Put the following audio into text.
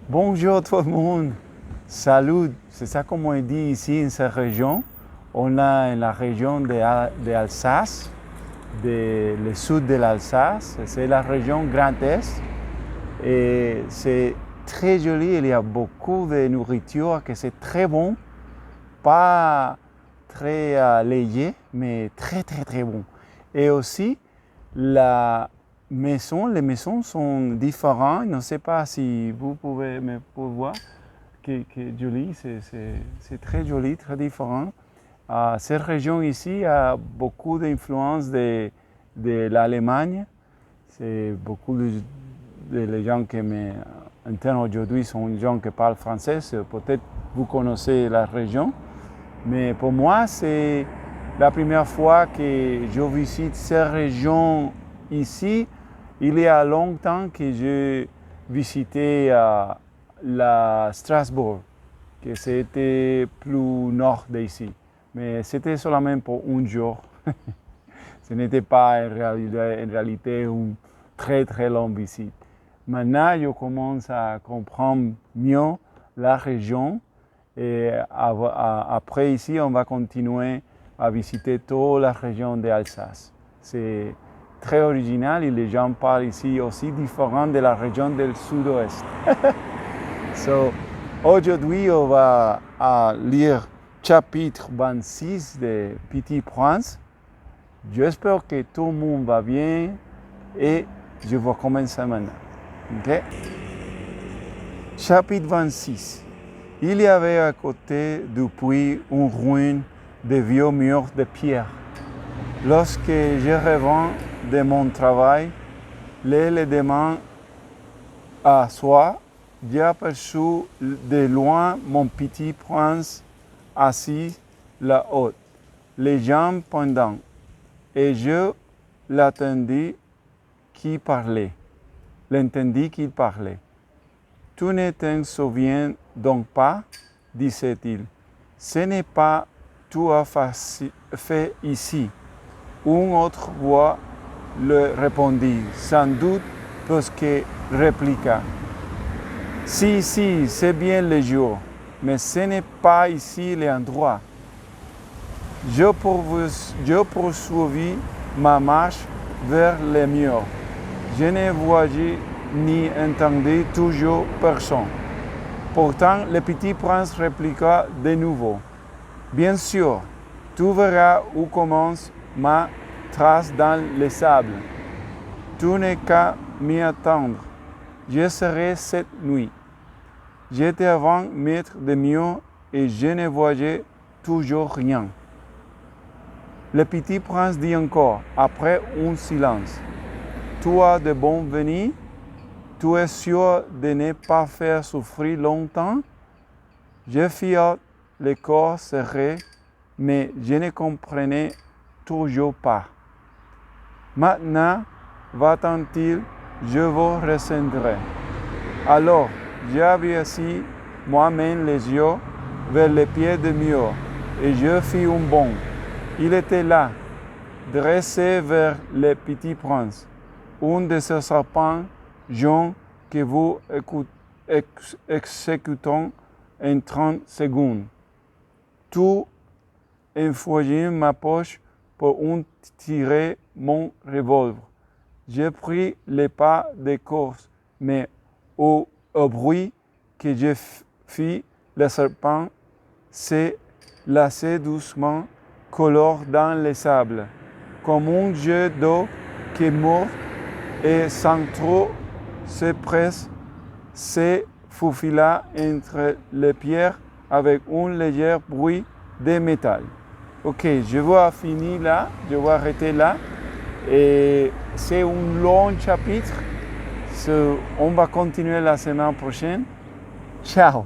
Bonjour tout le monde, salut, c'est ça comme on dit ici dans cette région. On a la région d'Alsace, le sud de l'Alsace, c'est la région Grand Est et c'est très joli, il y a beaucoup de nourriture que c'est très bon, pas très léger, mais très bon. Et aussi, les maisons sont différentes, je ne sais pas si vous pouvez me voir, que joli, c'est très joli, très différent. Cette région ici a beaucoup d'influence de l'Allemagne. C'est beaucoup de gens qui m'entendent aujourd'hui sont des gens qui parlent français. Peut-être vous connaissez la région. Mais pour moi, c'est la première fois que je visite cette région ici. Il y a longtemps que j'ai visité la Strasbourg, que c'était plus nord d'ici. Mais c'était seulement pour un jour. Ce n'était pas en réalité une très longue visite. Maintenant, je commence à comprendre mieux la région. Et après ici, on va continuer à visiter toute la région d'Alsace. C'est très original et les gens parlent ici aussi différent de la région du sud-ouest. Aujourd'hui, on va lire chapitre 26 de Petit Prince. J'espère que tout le monde va bien et je vais commencer maintenant. Okay? Chapitre 26. Il y avait à côté du puits une ruine de vieux murs de pierre. Lorsque je revins de mon travail, le lendemain à soir, j'ai aperçu de loin mon petit prince assis là-haut, les jambes pendantes, et je l'entendis qu'il parlait. Tu ne t'en souviens donc pas, disait-il. Ce n'est pas tout à fait ici. Une autre voix le répondit, sans doute parce que répliqua. Si, c'est bien le jour, mais ce n'est pas ici l'endroit. Je poursuivis ma marche vers les murs. Je ne voyais ni entendais toujours personne. Pourtant, le petit prince répliqua de nouveau. Bien sûr, tu verras où commence ma trace dans le sable. Tu n'as qu'à m'y attendre. Je serai cette nuit. J'étais avant maître de mieux et je ne voyais toujours rien. Le petit prince dit encore, après un silence. Tu as de bons venir? Tu es sûr de ne pas faire souffrir longtemps? Je fis le corps serré, mais je ne comprenais toujours pas. Maintenant, va-t-il, je vous recevrai. Alors, j'avais assis moi-même les yeux vers les pieds du mur, et je fis un bond. Il était là, dressé vers le petit prince, un de ces serpents jaunes que vous exécutons en 30 secondes. Tout en fouillant ma poche pour en tirer mon revolver. J'ai pris le pas de course, mais au bruit que je fis, le serpent s'est lassé doucement, colore dans le sable, comme un jet d'eau qui mord et sans trop se presse, se faufila entre les pierres avec un léger bruit de métal. Ok, je vais finir là, je vais arrêter là. Et c'est un long chapitre. On va continuer la semaine prochaine. Ciao!